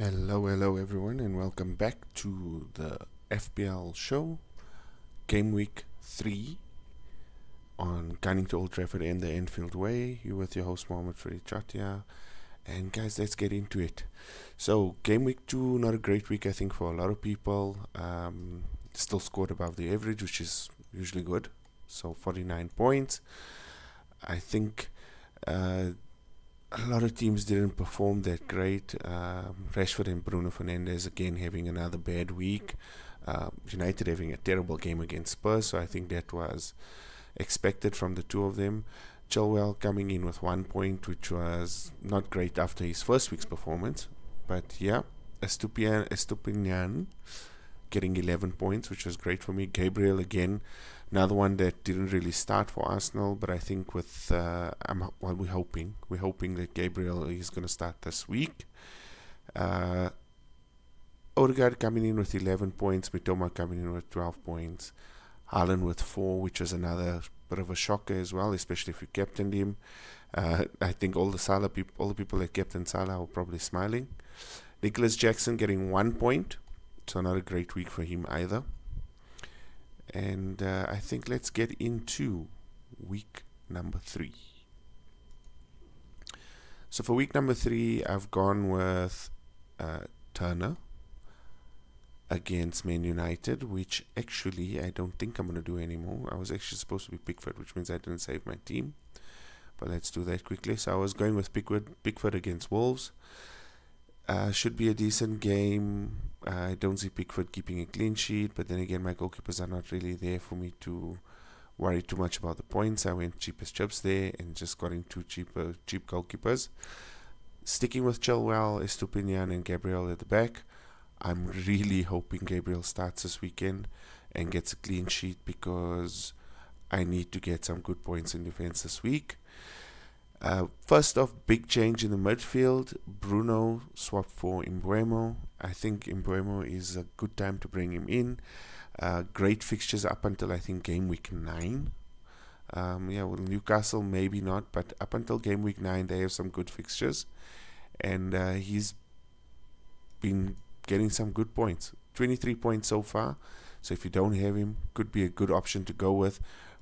Hello everyone, and welcome back to the FPL show, Gameweek 3 on Gunning to Old Trafford and the Enfield Way. You with your host MOHAMMED. And guys, let's get into it. So, Gameweek 2, not a great week I think for a lot of people. Still scored above the average, which is usually good. So, 49 points. I think a lot of teams didn't perform that great. Rashford and Bruno Fernandes again having another bad week. United having a terrible game against Spurs, so I think that was expected from the two of them. Chilwell coming in with 1 point, which was not great after his first week's performance. But yeah, Estupinian getting 11 points, which was great for me. Gabriel again, another one that didn't really start for Arsenal, but I think with we're hoping that Gabriel is going to start this week. Odegaard coming in with 11 points, Mitoma coming in with 12 points, Haaland with 4, which was another bit of a shocker as well, especially if you captained him. I think all the people that captained Salah were probably smiling. Nicholas Jackson getting 1 point, so not a great week for him either. And I think let's get into week number 3. So for week number 3, I've gone with Turner against Man United, which actually I don't think I'm going to do anymore. I was actually supposed to be Pickford, which means I didn't save my team. But let's do that quickly. So I was going with Pickford against Wolves. Should be a decent game. I don't see Pickford keeping a clean sheet, but then again, my goalkeepers are not really there for me to worry too much about the points. I went cheapest chips there and just got into cheap goalkeepers. Sticking with Chilwell, Estupinian and Gabriel at the back. I'm really hoping Gabriel starts this weekend and gets a clean sheet because I need to get some good points in defense this week. First off, big change in the midfield. Bruno swapped for Mbeumo. I think Mbeumo is a good time to bring him in. Great fixtures up until I think game week 9. Newcastle maybe not, but up until game week 9 they have some good fixtures, and he's been getting some good points. 23 points so far. So if you don't have him, could be a good option to go with.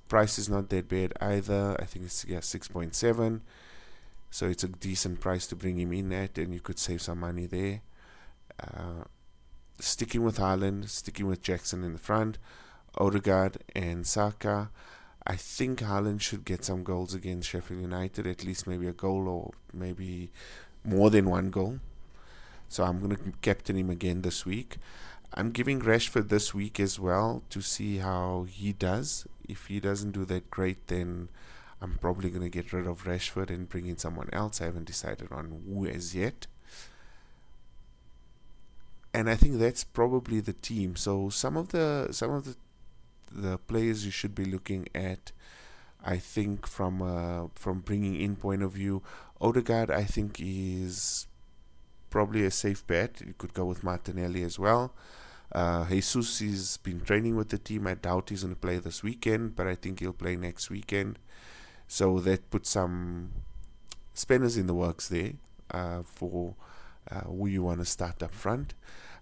Price is not that bad either. I think it's 6.7. So it's a decent price to bring him in at, and you could save some money there. Sticking with Haaland, sticking with Jackson in the front, Odegaard and Saka. I think Haaland should get some goals against Sheffield United, at least maybe a goal or maybe more than one goal. So I'm going to captain him again this week. I'm giving Rashford this week as well to see how he does. If he doesn't do that great, then I'm probably going to get rid of Rashford and bring in someone else. I haven't decided on who as yet. And I think that's probably the team. So some of the players you should be looking at, I think from bringing in point of view, Odegaard I think is probably a safe bet. You could go with Martinelli as well. Jesus has been training with the team. I doubt he's going to play this weekend, but I think he'll play next weekend. So that puts some spinners in the works there for who you want to start up front.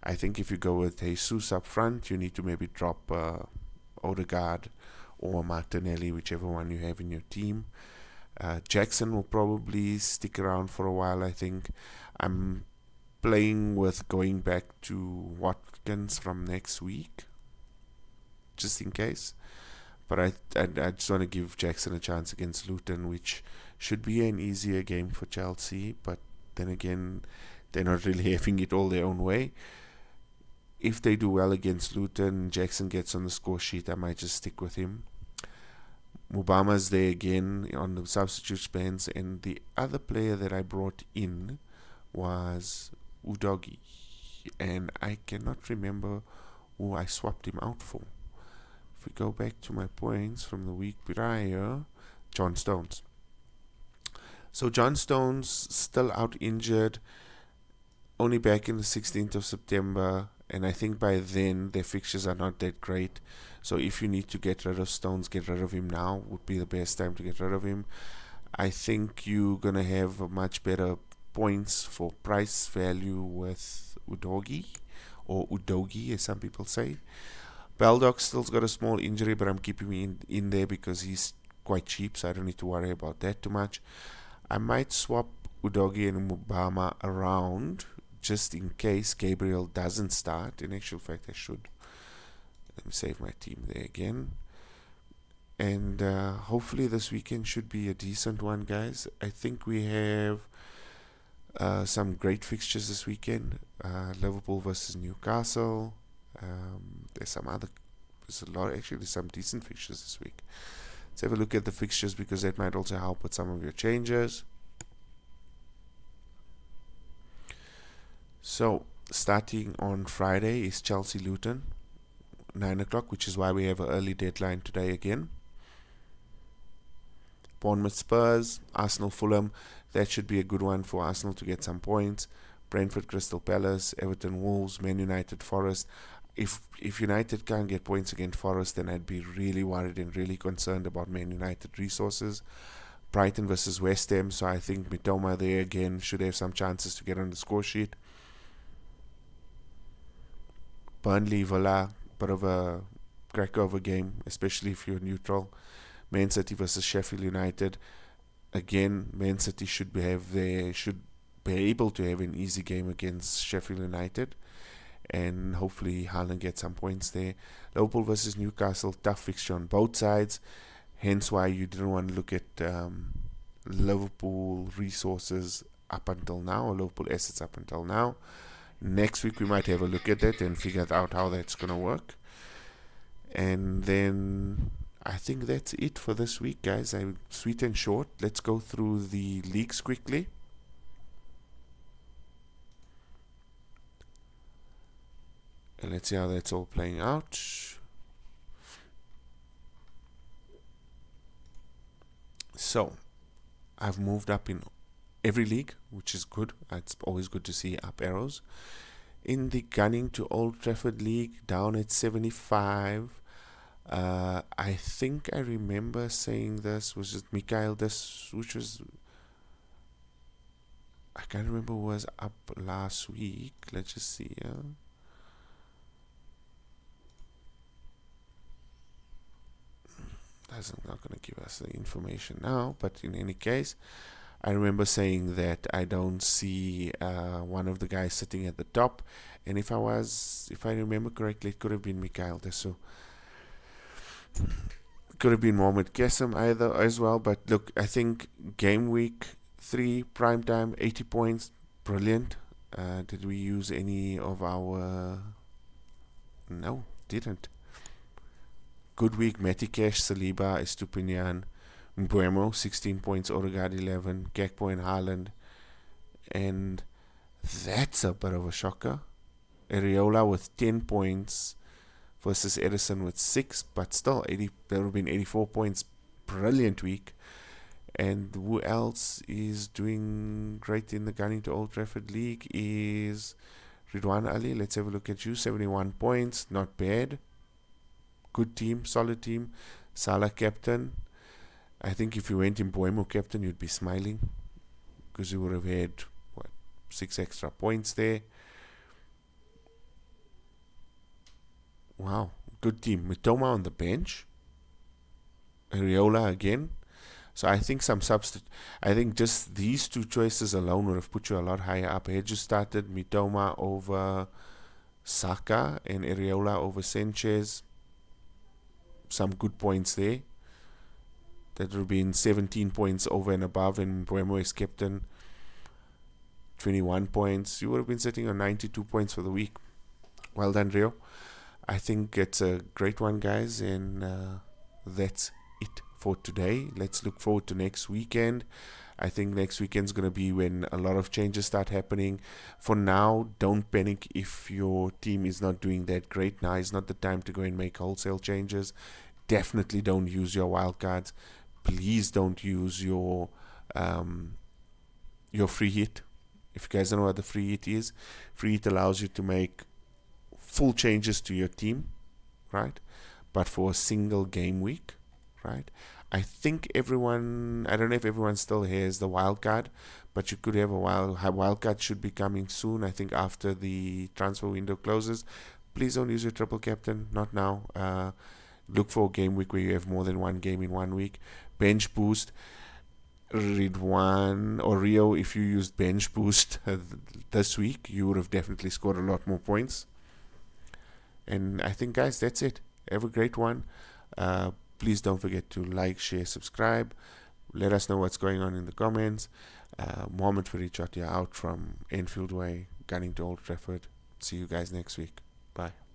I think if you go with Jesus up front, you need to maybe drop Odegaard or Martinelli, whichever one you have in your team. Jackson will probably stick around for a while, I think. I'm playing with going back to Watkins from next week, just in case. But I just want to give Jackson a chance against Luton, which should be an easier game for Chelsea. But then again, they're not really having it all their own way. If they do well against Luton, Jackson gets on the score sheet, I might just stick with him. Mubama's there again on the substitute bench, and the other player that I brought in was Udogi, and I cannot remember who I swapped him out for. If we go back to my points from the week prior, John Stones. So John Stones still out injured, only back in the 16th of September, and I think by then their fixtures are not that great. So if you need to get rid of Stones, get rid of him now would be the best time to get rid of him. I think you're going to have a much better points for price value with Udogi, or Udogi as some people say. Baldock still's got a small injury, but I'm keeping him in there because he's quite cheap, so I don't need to worry about that too much. I might swap Udogi and Mubama around just in case Gabriel doesn't start. In actual fact, I should. Let me save my team there again. And hopefully this weekend should be a decent one, guys. I think we have some great fixtures this weekend. Liverpool versus Newcastle. There's a lot, actually there's some decent fixtures this week. Let's have a look at the fixtures because that might also help with some of your changes. So, starting on Friday is Chelsea Luton, 9 o'clock, which is why we have an early deadline today again. Bournemouth Spurs, Arsenal Fulham, that should be a good one for Arsenal to get some points. Brentford Crystal Palace, Everton Wolves, Man United Forest. If United can't get points against Forest, then I'd be really worried and really concerned about Man United resources. Brighton versus West Ham, so I think Mitoma there again should have some chances to get on the score sheet. Burnley Villa, bit of a cracker of a game, especially if you're neutral. Man City versus Sheffield United. Again, Man City should be able to have an easy game against Sheffield United, and hopefully Haaland gets some points there. Liverpool versus Newcastle, tough fixture on both sides, hence why you didn't want to look at Liverpool resources up until now, or Liverpool assets up until now. Next week we might have a look at that and figure out how that's going to work. And then I think that's it for this week, guys. Sweet and short. Let's go through the leagues quickly. And let's see how that's all playing out. So, I've moved up in every league, which is good. It's always good to see up arrows. In the Gunning to Old Trafford League, down at 75. I think I remember saying this was just Mikhail, which was, I can't remember who was up last week. Let's just see. That's not going to give us the information now, but in any case, I remember saying that I don't see one of the guys sitting at the top, and if I remember correctly, it could have been Mikhail Desu. Could have been Mohamed Qasim either as well, but look, I think game week 3 prime time 80 points, brilliant. Did we use any of our? No, didn't. Good week, Metikesh, Saliba, Estupinian, Mbuemo 16 points, Odegaard 11, Gakpo and Haaland, and that's a bit of a shocker. Areola with 10 points versus Edison with 6, but still there would have been 84 points. Brilliant week. And who else is doing great in the Gunning to Old Trafford League is Ridwan Ali. Let's have a look at you. 71 points, not bad. Good team, solid team. Salah captain. I think if you went in Mbuemo captain, you'd be smiling because you would have had 6 extra points there. Wow, good team. Mitoma on the bench. Areola again. So I think I think just these two choices alone would have put you a lot higher up. Had you started Mitoma over Saka and Areola over Sanchez, some good points there. That would have been 17 points over and above, and Mbuemo is captain. 21 points. You would have been sitting on 92 points for the week. Well done, Rio. I think it's a great one, guys, and that's it for today. Let's look forward to next weekend. I think next weekend's going to be when a lot of changes start happening. For now, don't panic if your team is not doing that great. Now is not the time to go and make wholesale changes. Definitely don't use your wildcards. Please don't use your free hit. If you guys don't know what the free hit is, free hit allows you to make full changes to your team, right? But for a single game week, right? I think I don't know if everyone still has the wild card, but you could have a wildcard should be coming soon. I think after the transfer window closes. Please don't use your triple captain, not now. Look for a game week where you have more than one game in 1 week. Bench boost, Ridwan or Rio, if you used bench boost this week, you would have definitely scored a lot more points. And I think, guys, that's it. Have a great one. Please don't forget to like, share, subscribe. Let us know what's going on in the comments. Mohammed FARIEDs out from Enfield Way, gunning to Old Trafford. See you guys next week. Bye.